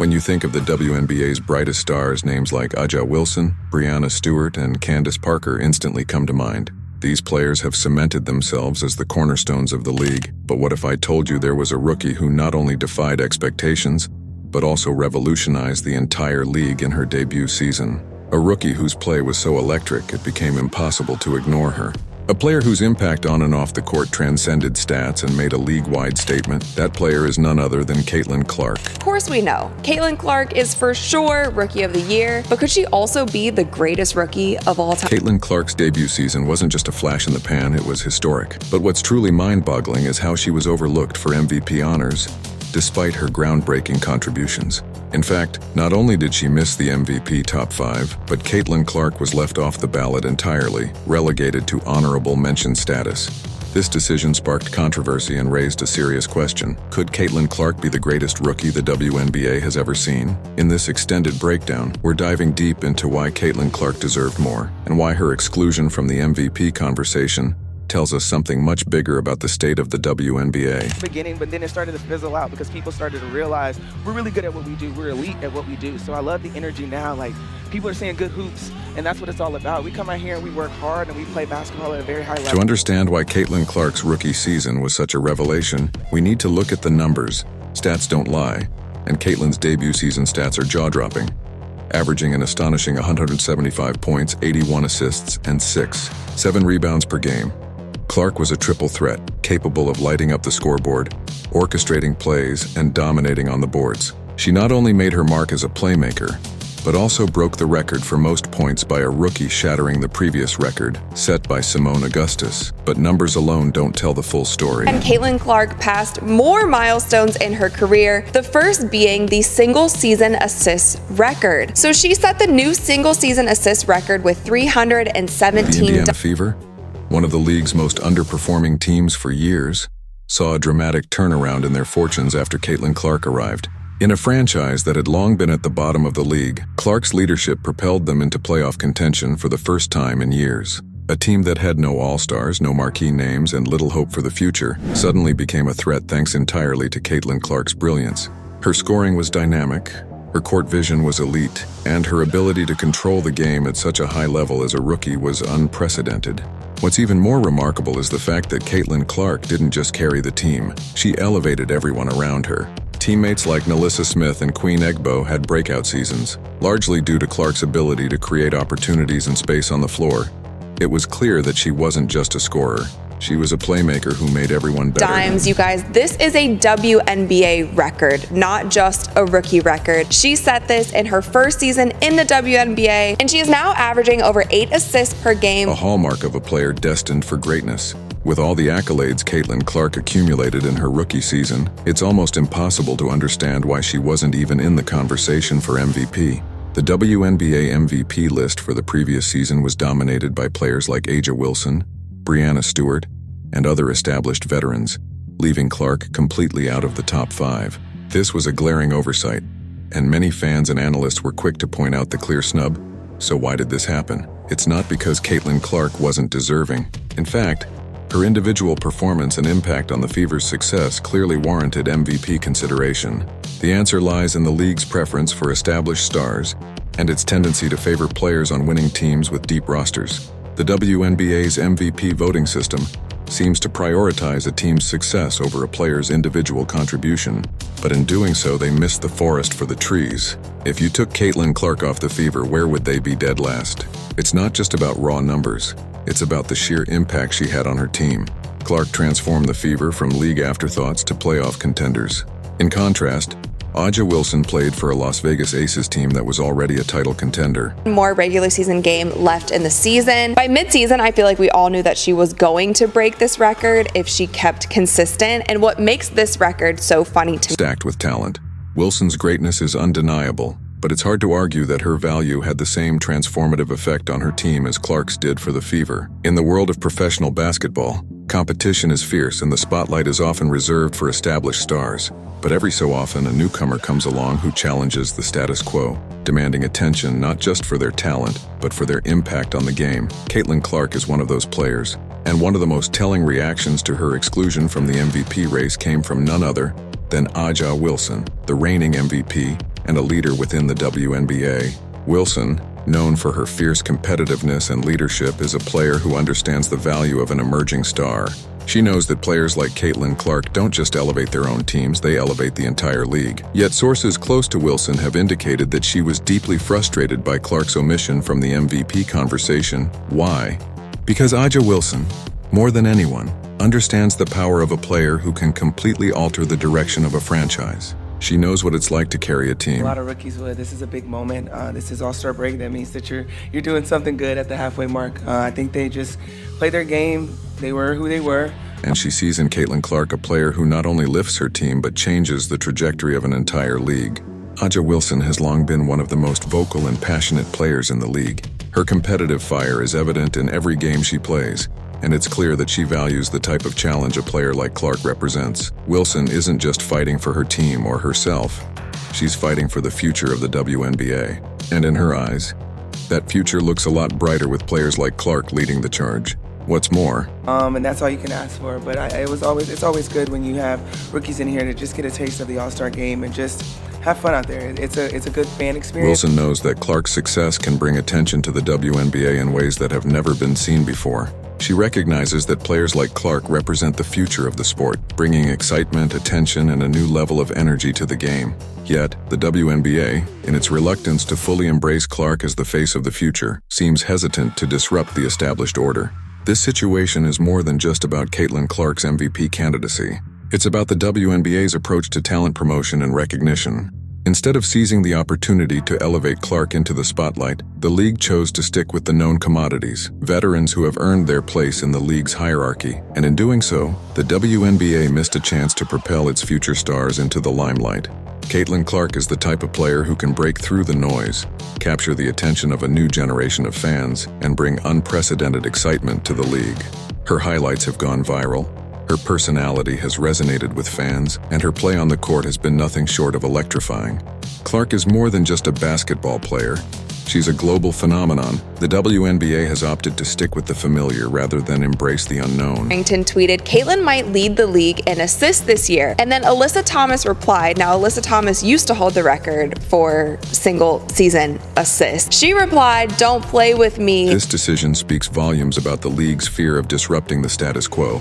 When you think of the WNBA's brightest stars, names like A'ja Wilson, Breanna Stewart, and Candace Parker instantly come to mind. These players have cemented themselves as the cornerstones of the league. But what if I told you there was a rookie who not only defied expectations, but also revolutionized the entire league in her debut season? A rookie whose play was so electric it became impossible to ignore her. A player whose impact on and off the court transcended stats and made a league-wide statement. That player is none other than Caitlyn Clark. Of course we know. Caitlyn Clark is for sure Rookie of the Year, but could she also be the greatest rookie of all time? Caitlyn Clark's debut season wasn't just a flash in the pan, it was historic. But what's truly mind-boggling is how she was overlooked for MVP honors, despite her groundbreaking contributions. In fact, not only did she miss the MVP top 5, but Caitlyn Clark was left off the ballot entirely, relegated to honorable mention status. This decision sparked controversy and raised a serious question. Could Caitlyn Clark be the greatest rookie the WNBA has ever seen? In this extended breakdown, we're diving deep into why Caitlyn Clark deserved more, and why her exclusion from the MVP conversation tells us something much bigger about the state of the WNBA. Beginning, but then it started to fizzle out because people started to realize we're really good at what we do. We're elite at what we do. So I love the energy now. Like, people are seeing good hoops, and that's what it's all about. We come out here and we work hard and we play basketball at a very high level. To understand why Caitlyn Clark's rookie season was such a revelation, we need to look at the numbers. Stats don't lie, and Caitlyn's debut season stats are jaw-dropping, averaging an astonishing 175 points, 81 assists, and 7 rebounds per game. Clark was a triple threat, capable of lighting up the scoreboard, orchestrating plays, and dominating on the boards. She not only made her mark as a playmaker, but also broke the record for most points by a rookie, shattering the previous record set by Simone Augustus. But numbers alone don't tell the full story. And Caitlyn Clark passed more milestones in her career, the first being the single-season assists record. So she set the new single-season assist record with 317. The Indiana Fever, one of the league's most underperforming teams for years, saw a dramatic turnaround in their fortunes after Caitlyn Clark arrived. In a franchise that had long been at the bottom of the league, Clark's leadership propelled them into playoff contention for the first time in years. A team that had no all-stars, no marquee names, and little hope for the future suddenly became a threat thanks entirely to Caitlyn Clark's brilliance. Her scoring was dynamic, her court vision was elite, and her ability to control the game at such a high level as a rookie was unprecedented. What's even more remarkable is the fact that Caitlyn Clark didn't just carry the team, she elevated everyone around her. Teammates like Nalissa Smith and Queen Egbo had breakout seasons, largely due to Clark's ability to create opportunities and space on the floor. It was clear that she wasn't just a scorer. She was a playmaker who made everyone better. Dimes, you guys, this is a WNBA record, not just a rookie record. She set this in her first season in the WNBA, and she is now averaging over 8 assists per game. A hallmark of a player destined for greatness. With all the accolades Caitlyn Clark accumulated in her rookie season, it's almost impossible to understand why she wasn't even in the conversation for MVP. The WNBA MVP list for the previous season was dominated by players like A'ja Wilson, Breanna Stewart, and other established veterans, leaving Clark completely out of the top 5. This was a glaring oversight, and many fans and analysts were quick to point out the clear snub. So why did this happen? It's not because Caitlyn Clark wasn't deserving. In fact, her individual performance and impact on the Fever's success clearly warranted MVP consideration. The answer lies in the league's preference for established stars and its tendency to favor players on winning teams with deep rosters. The WNBA's MVP voting system seems to prioritize a team's success over a player's individual contribution, but in doing so they miss the forest for the trees. If you took Caitlyn Clark off the Fever, where would they be dead last? It's not just about raw numbers, it's about the sheer impact she had on her team. Clark transformed the Fever from league afterthoughts to playoff contenders. In contrast, A'ja Wilson played for a Las Vegas Aces team that was already a title contender. More regular season game left in the season. By mid-season, I feel like we all knew that she was going to break this record if she kept consistent, and what makes this record so funny to me. Stacked with talent, Wilson's greatness is undeniable, but it's hard to argue that her value had the same transformative effect on her team as Clark's did for the Fever. In the world of professional basketball, competition is fierce and the spotlight is often reserved for established stars. But every so often, a newcomer comes along who challenges the status quo, demanding attention not just for their talent, but for their impact on the game. Caitlyn Clark is one of those players, and one of the most telling reactions to her exclusion from the MVP race came from none other than A'ja Wilson, the reigning MVP and a leader within the WNBA. Wilson, known for her fierce competitiveness and leadership, is a player who understands the value of an emerging star. She knows that players like Caitlyn Clark don't just elevate their own teams, they elevate the entire league. Yet sources close to Wilson have indicated that she was deeply frustrated by Clark's omission from the MVP conversation. Why? Because A'ja Wilson, more than anyone, understands the power of a player who can completely alter the direction of a franchise. She knows what it's like to carry a team. A lot of rookies would. This is a big moment. This is All-Star break. That means that you're doing something good at the halfway mark. I think they just played their game. They were who they were. And she sees in Caitlyn Clark a player who not only lifts her team but changes the trajectory of an entire league. A'ja Wilson has long been one of the most vocal and passionate players in the league. Her competitive fire is evident in every game she plays, and it's clear that she values the type of challenge a player like Clark represents. Wilson isn't just fighting for her team or herself. She's fighting for the future of the WNBA. And in her eyes, that future looks a lot brighter with players like Clark leading the charge. What's more, and that's all you can ask for. But it's always good when you have rookies in here to just get a taste of the All-Star game and just have fun out there. It's a good fan experience. Wilson knows that Clark's success can bring attention to the WNBA in ways that have never been seen before. She recognizes that players like Clark represent the future of the sport, bringing excitement, attention, and a new level of energy to the game. Yet, the WNBA, in its reluctance to fully embrace Clark as the face of the future, seems hesitant to disrupt the established order. This situation is more than just about Caitlyn Clark's MVP candidacy. It's about the WNBA's approach to talent promotion and recognition. Instead of seizing the opportunity to elevate Clark into the spotlight, the league chose to stick with the known commodities, veterans who have earned their place in the league's hierarchy. And in doing so, the WNBA missed a chance to propel its future stars into the limelight. Caitlyn Clark is the type of player who can break through the noise, capture the attention of a new generation of fans, and bring unprecedented excitement to the league. Her highlights have gone viral. Her personality has resonated with fans, and her play on the court has been nothing short of electrifying. Clark is more than just a basketball player. She's a global phenomenon. The WNBA has opted to stick with the familiar rather than embrace the unknown. Harrington tweeted, Caitlyn might lead the league in assists this year. And then Alyssa Thomas replied. Now, Alyssa Thomas used to hold the record for single season assists. She replied, don't play with me. This decision speaks volumes about the league's fear of disrupting the status quo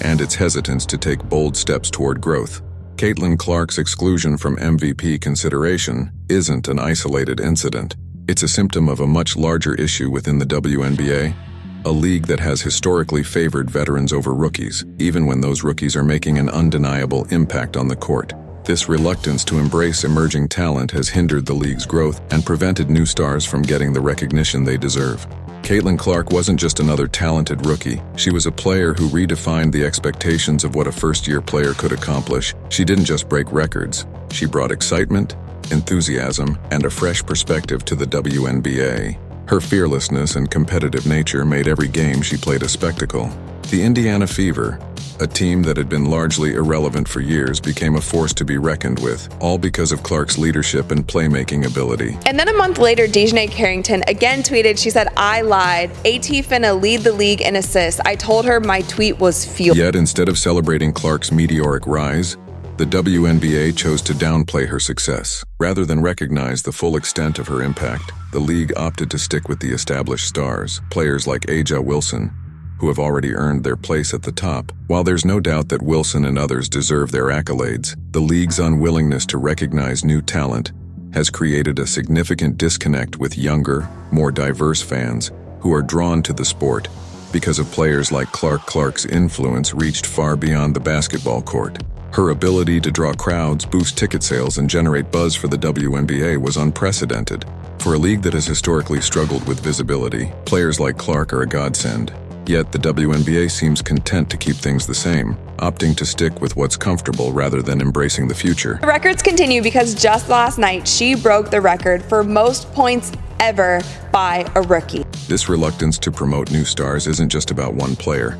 and its hesitance to take bold steps toward growth. Caitlyn Clark's exclusion from MVP consideration isn't an isolated incident. It's a symptom of a much larger issue within the WNBA, a league that has historically favored veterans over rookies, even when those rookies are making an undeniable impact on the court. This reluctance to embrace emerging talent has hindered the league's growth and prevented new stars from getting the recognition they deserve. Caitlyn Clark wasn't just another talented rookie. She was a player who redefined the expectations of what a first-year player could accomplish. She didn't just break records. She brought excitement, enthusiasm, and a fresh perspective to the WNBA. Her fearlessness and competitive nature made every game she played a spectacle. The Indiana Fever, a team that had been largely irrelevant for years, became a force to be reckoned with, all because of Clark's leadership and playmaking ability. And then a month later, Dejanay Carrington again tweeted, she said, I lied. AT finna lead the league in assists. I told her my tweet was fuel. Yet, instead of celebrating Clark's meteoric rise, the WNBA chose to downplay her success. Rather than recognize the full extent of her impact, the league opted to stick with the established stars, players like A'ja Wilson, who have already earned their place at the top. While there's no doubt that Wilson and others deserve their accolades, the league's unwillingness to recognize new talent has created a significant disconnect with younger, more diverse fans who are drawn to the sport because of players like Clark. Clark's influence reached far beyond the basketball court. Her ability to draw crowds, boost ticket sales, and generate buzz for the WNBA was unprecedented. For a league that has historically struggled with visibility, players like Clark are a godsend. Yet the WNBA seems content to keep things the same, opting to stick with what's comfortable rather than embracing the future. The records continue because just last night, she broke the record for most points ever by a rookie. This reluctance to promote new stars isn't just about one player.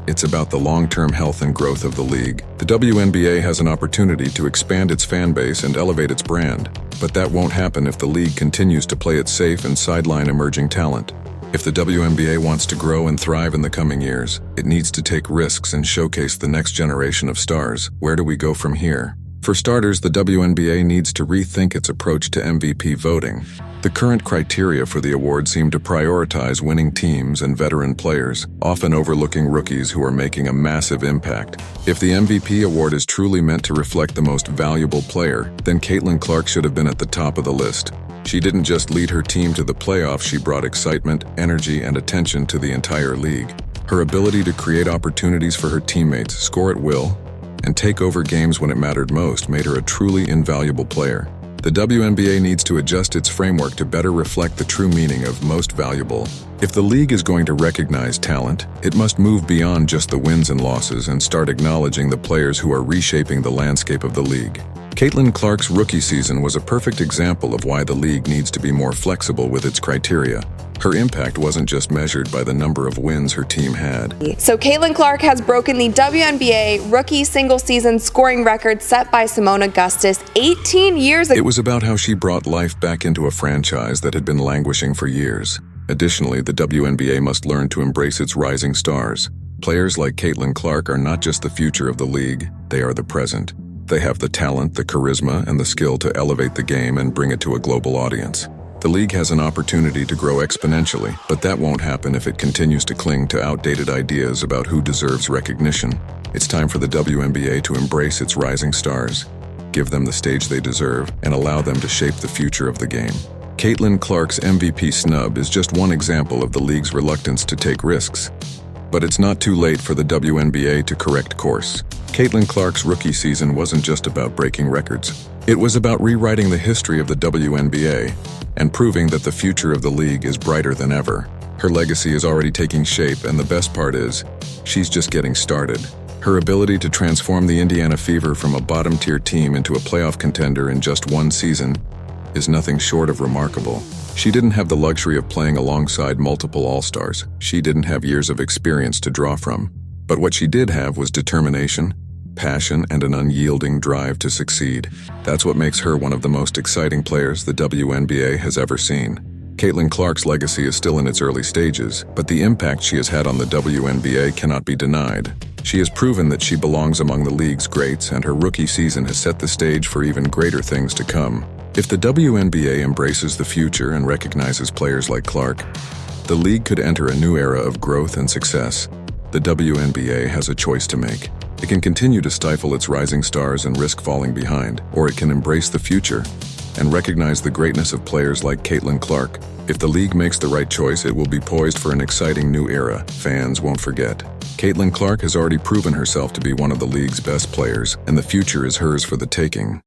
It's about the long-term health and growth of the league. The WNBA has an opportunity to expand its fan base and elevate its brand, but that won't happen if the league continues to play it safe and sideline emerging talent. If the WNBA wants to grow and thrive in the coming years, it needs to take risks and showcase the next generation of stars. Where do we go from here? For starters, the WNBA needs to rethink its approach to MVP voting. The current criteria for the award seem to prioritize winning teams and veteran players, often overlooking rookies who are making a massive impact. If the MVP award is truly meant to reflect the most valuable player, then Caitlyn Clark should have been at the top of the list. She didn't just lead her team to the playoffs, she brought excitement, energy, and attention to the entire league. Her ability to create opportunities for her teammates, score at will, and take over games when it mattered most made her a truly invaluable player. The WNBA needs to adjust its framework to better reflect the true meaning of most valuable. If the league is going to recognize talent, it must move beyond just the wins and losses and start acknowledging the players who are reshaping the landscape of the league. Caitlyn Clark's rookie season was a perfect example of why the league needs to be more flexible with its criteria. Her impact wasn't just measured by the number of wins her team had. So Caitlyn Clark has broken the WNBA rookie single-season scoring record set by Simone Augustus 18 years ago. It was about how she brought life back into a franchise that had been languishing for years. Additionally, the WNBA must learn to embrace its rising stars. Players like Caitlyn Clark are not just the future of the league, they are the present. They have the talent, the charisma, and the skill to elevate the game and bring it to a global audience. The league has an opportunity to grow exponentially, but that won't happen if it continues to cling to outdated ideas about who deserves recognition. It's time for the WNBA to embrace its rising stars, give them the stage they deserve, and allow them to shape the future of the game. Caitlyn Clark's MVP snub is just one example of the league's reluctance to take risks. But it's not too late for the WNBA to correct course. Caitlyn Clark's rookie season wasn't just about breaking records. It was about rewriting the history of the WNBA and proving that the future of the league is brighter than ever. Her legacy is already taking shape, and the best part is, she's just getting started. Her ability to transform the Indiana Fever from a bottom-tier team into a playoff contender in just one season is nothing short of remarkable. She didn't have the luxury of playing alongside multiple All-Stars. She didn't have years of experience to draw from. But what she did have was determination, passion, and an unyielding drive to succeed. That's what makes her one of the most exciting players the WNBA has ever seen. Caitlyn Clark's legacy is still in its early stages, but the impact she has had on the WNBA cannot be denied. She has proven that she belongs among the league's greats, and her rookie season has set the stage for even greater things to come. If the WNBA embraces the future and recognizes players like Clark, the league could enter a new era of growth and success. The WNBA has a choice to make. It can continue to stifle its rising stars and risk falling behind, or it can embrace the future and recognize the greatness of players like Caitlyn Clark. If the league makes the right choice, it will be poised for an exciting new era. Fans won't forget. Caitlyn Clark has already proven herself to be one of the league's best players, and the future is hers for the taking.